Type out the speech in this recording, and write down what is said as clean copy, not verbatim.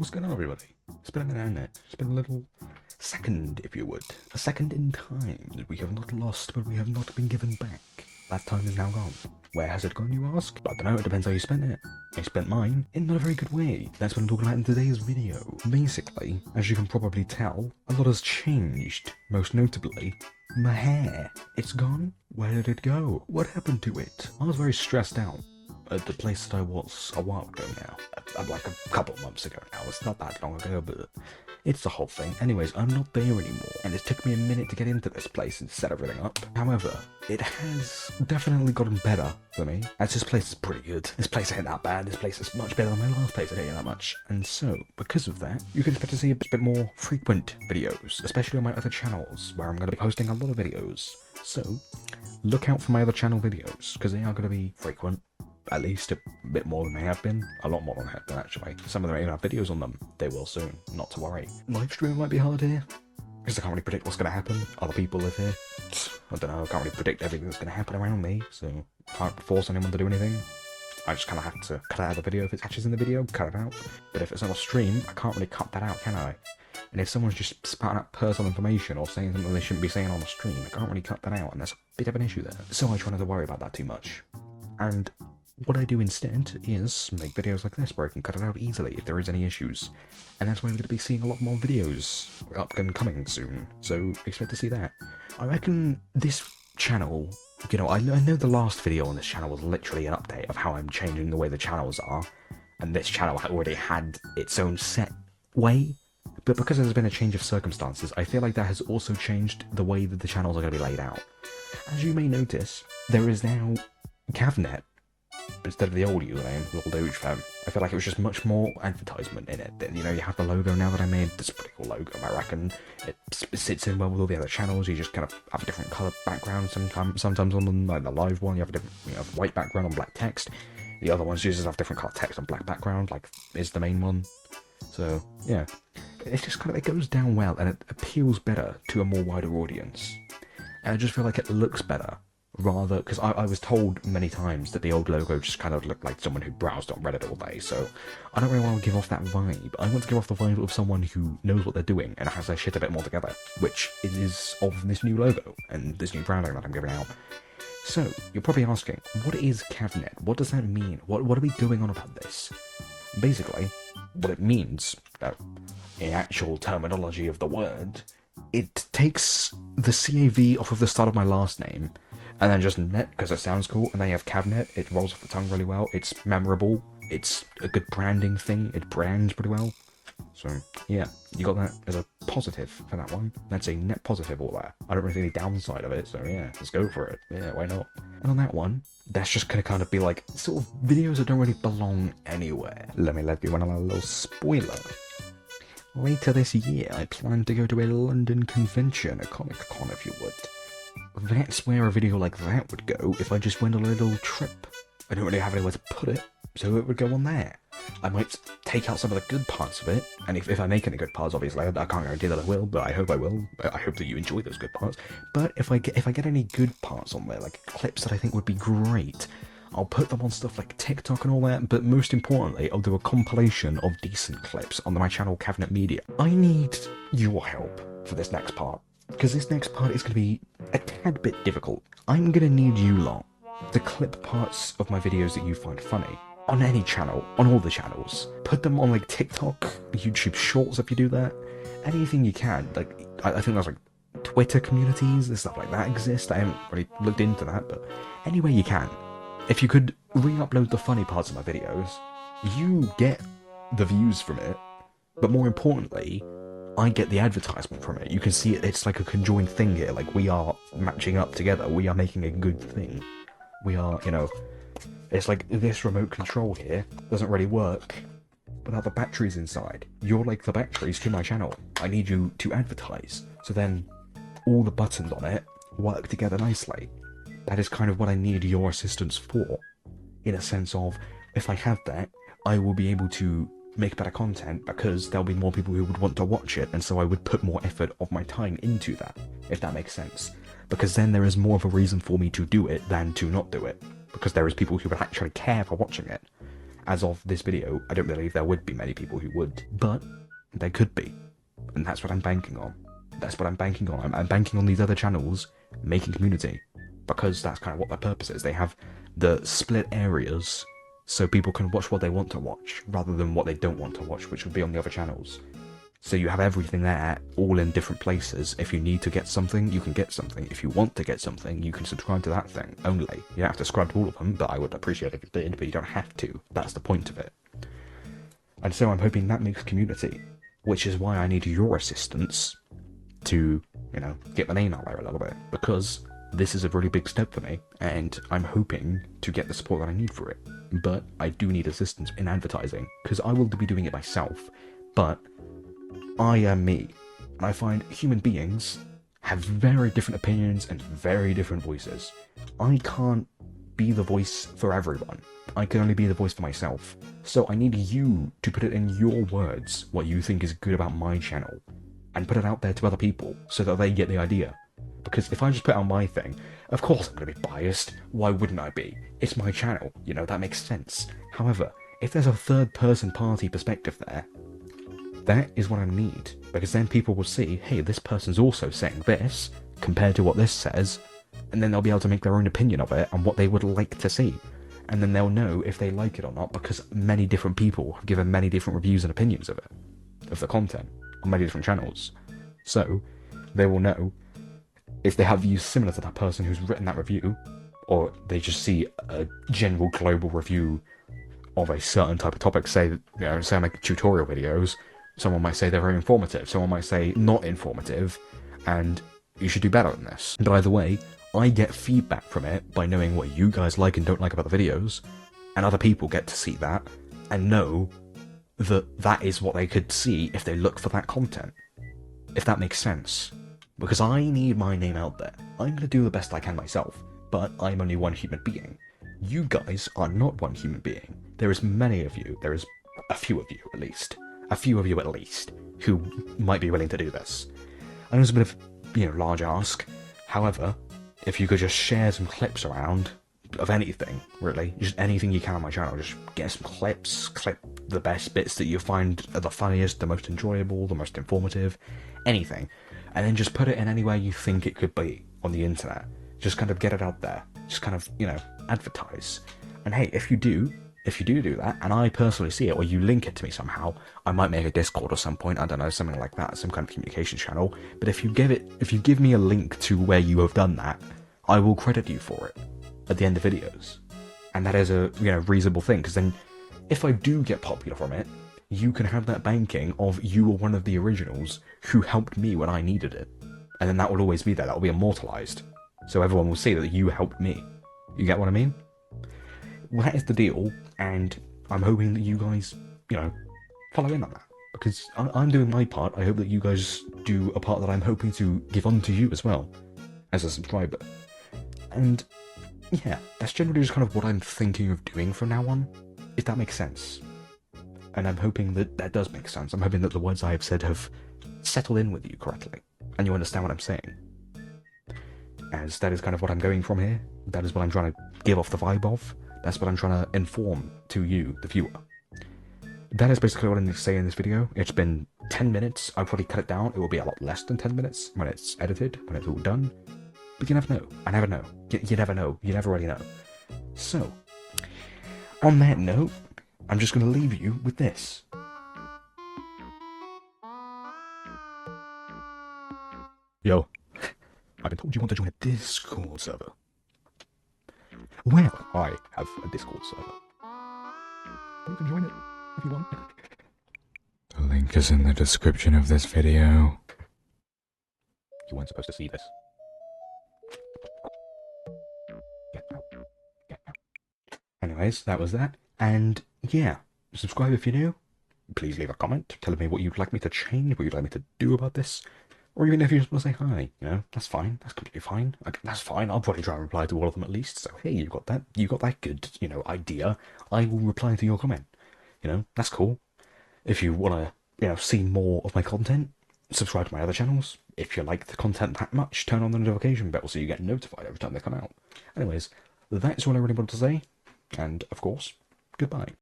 What's going on, everybody? It's been a minute, hasn't it? It's been a little second, if you would. A second in time that we have not lost, but we have not been given back. That time is now gone. Where has it gone, you ask? I don't know, it depends how you spent it. I spent mine in not a very good way. That's what I'm talking about in today's video. Basically, as you can probably tell, a lot has changed. Most notably, my hair. It's gone? Where did it go? What happened to it? I was very stressed out at the place that I was a while ago now. Like a couple of months ago now. It's not that long ago, but it's the whole thing. Anyways, I'm not there anymore, and it took me a minute to get into this place and set everything up. However, it has definitely gotten better for me, as this place is pretty good. This place ain't that bad. This place is much better than my last place, I tell you that much. And so, because of that, you can expect to see a bit more frequent videos, especially on my other channels, where I'm going to be posting a lot of videos. So, look out for my other channel videos, because they are going to be frequent. At least a bit more than they have been. A lot more than they have been, actually. Some of them even have videos on them. They will soon, not to worry. Live streaming might be hard here, because I can't really predict what's going to happen. Other people live here. I don't know, I can't really predict everything that's going to happen around me, so I can't force anyone to do anything. I just kind of have to cut out the video. If it catches in the video, cut it out. But if it's on a stream, I can't really cut that out, can I? And if someone's just spouting out personal information or saying something they shouldn't be saying on the stream, I can't really cut that out, and there's a bit of an issue there. So I try not to worry about that too much. And what I do instead is make videos like this where I can cut it out easily if there is any issues. And that's why we're going to be seeing a lot more videos up and coming soon, so expect to see that. I reckon this channel, you know, I know the last video on this channel was literally an update of how I'm changing the way the channels are, and this channel already had its own set way. But because there's been a change of circumstances, I feel like that has also changed the way that the channels are going to be laid out. As you may notice, there is now Cavnet instead of the old username, the old Doge fam. I feel like it was just much more advertisement in it. You know, you have the logo now that I made. That's a pretty cool logo, I reckon. It sits in well with all the other channels. You just kind of have a different colour background sometimes on them. Like the live one, you have a different, you know, white background on black text. The other ones usually have different colour text on black background, like is the main one. So yeah, it's just kind of, it goes down well and it appeals better to a more wider audience. And I just feel like it looks better. Rather, because I was told many times that the old logo just kind of looked like someone who browsed on Reddit all day, so I don't really want to give off that vibe. I want to give off the vibe of someone who knows what they're doing and has their shit a bit more together, which is of this new logo and this new branding that I'm giving out. So, you're probably asking, what is Cavnet? What does that mean? What are we going on about this? Basically, what it means, in actual terminology of the word, it takes the CAV off of the start of my last name, and then just net, because it sounds cool, and then you have Cavnet, it rolls off the tongue really well, it's memorable, it's a good branding thing, it brands pretty well. So, yeah, you got that as a positive for that one. That's a net positive all that. I don't really see any downside of it, so yeah, let's go for it. Yeah, why not? And on that one, that's just gonna kind of be like, sort of videos that don't really belong anywhere. Let me let you in on a little spoiler. Later this year, I plan to go to a London convention, a Comic-Con if you would. That's where a video like that would go if I just went on a little trip. I don't really have anywhere to put it, so it would go on there. I might take out some of the good parts of it, and if I make any good parts, obviously, I can't guarantee that I will, but I hope I will. I hope that you enjoy those good parts. But if I get any good parts on there, like clips that I think would be great, I'll put them on stuff like TikTok and all that, but most importantly, I'll do a compilation of decent clips on my channel, Cavnet Media. I need your help for this next part, because this next part is going to be a tad bit difficult. I'm going to need you lot to clip parts of my videos that you find funny, on any channel, on all the channels. Put them on like TikTok, YouTube Shorts if you do that, anything you can. Like, I think there's like Twitter communities and stuff like that exist. I haven't really looked into that, but anywhere you can. If you could re-upload the funny parts of my videos, you get the views from it, but more importantly, I get the advertisement from it. You can see it, it's like a conjoined thing here, like we are matching up together, we are making a good thing. We are, you know, it's like this remote control here doesn't really work without the batteries inside. You're like the batteries to my channel. I need you to advertise, so then all the buttons on it work together nicely. That is kind of what I need your assistance for, in a sense of, if I have that, I will be able to make better content because there'll be more people who would want to watch it, and so I would put more effort of my time into that, if that makes sense. Because then there is more of a reason for me to do it than to not do it, because there is people who would actually care for watching it. as of this video, I don't believe there would be many people who would, but there could be. And that's what I'm banking on. That's what I'm banking on. I'm banking on these other channels making community, because that's kind of what their purpose is. They have the split areas so people can watch what they want to watch rather than what they don't want to watch, which would be on the other channels. So you have everything there, all in different places. If you need to get something, you can get something. If you want to get something, you can subscribe to that thing only. You don't have to subscribe to all of them, but I would appreciate if you did, but you don't have to. That's the point of it. And so I'm hoping that makes community, which is why I need your assistance to, you know, get my name out there a little bit, because this is a really big step for me, and I'm hoping to get the support that I need for it. But I do need assistance in advertising, because I will be doing it myself, but I am me, and I find human beings have very different opinions and very different voices. I can't be the voice for everyone. I can only be the voice for myself. So I need you to put it in your words what you think is good about my channel, and put it out there to other people so that they get the idea. Because if I just put out my thing, of course I'm going to be biased. Why wouldn't I be? It's my channel, you know, that makes sense. However, if there's a third-person party perspective there, that is what I need, because then people will see, hey, this person's also saying this, compared to what this says, and then they'll be able to make their own opinion of it and what they would like to see. And then they'll know if they like it or not, because many different people have given many different reviews and opinions of it, of the content, on many different channels. So, they will know if they have views similar to that person who's written that review, or they just see a general global review of a certain type of topic. Say, you know, say I make tutorial videos, someone might say they're very informative, someone might say not informative, and you should do better than this. But either way, I get feedback from it by knowing what you guys like and don't like about the videos, and other people get to see that and know that that is what they could see if they look for that content. If that makes sense. Because I need my name out there. I'm going to do the best I can myself, but I'm only one human being. You guys are not one human being. There is many of you, there is a few of you at least, who might be willing to do this. I know it's a bit of, you know, large ask. However, if you could just share some clips around of anything, really, just anything you can on my channel, just get some clips, clip the best bits that you find are the funniest, the most enjoyable, the most informative, anything, and then just put it in anywhere you think it could be on the internet. Just kind of get it out there, just kind of, you know, advertise. And hey, if you do that, and I personally see it, or you link it to me somehow, I might make a Discord at some point, I don't know, something like that, some kind of communication channel. But if you give me a link to where you have done that, I will credit you for it at the end of videos. And that is a, you know, reasonable thing, because then if I do get popular from it, you can have that banking of you were one of the originals who helped me when I needed it. And then that will always be there, that will be immortalized. So everyone will see that you helped me. You get what I mean? Well, that is the deal, and I'm hoping that you guys, you know, follow in on that. Because I'm doing my part, I hope that you guys do a part that I'm hoping to give on to you as well, as a subscriber. And, yeah, that's generally just kind of what I'm thinking of doing from now on, if that makes sense. And I'm hoping that that does make sense. I'm hoping that the words I have said have settled in with you correctly, and you understand what I'm saying. As that is kind of what I'm going from here. That is what I'm trying to give off the vibe of. That's what I'm trying to inform to you, the viewer. That is basically what I need to say in this video. It's been 10 minutes. I'll probably cut it down. It will be a lot less than 10 minutes when it's edited, when it's all done. But you never know. I never know. You never know. You never really know. So, on that note, I'm just going to leave you with this. Yo, I've been told you want to join a Discord server. Well, I have a Discord server. You can join it if you want. The link is in the description of this video. You weren't supposed to see this. Get out. Get out. Anyways, that was that. And yeah, subscribe if you're new. Please leave a comment telling me what you'd like me to change, what you'd like me to do about this. Or even if you just want to say hi, you know, that's fine. That's completely fine. That's fine. I'll probably try and reply to all of them at least. So hey, you got that good, you know, idea. I will reply to your comment. You know, that's cool. If you want to, you know, see more of my content, subscribe to my other channels. If you like the content that much, turn on the notification bell so you get notified every time they come out. Anyways, that's all I really wanted to say. And of course, goodbye.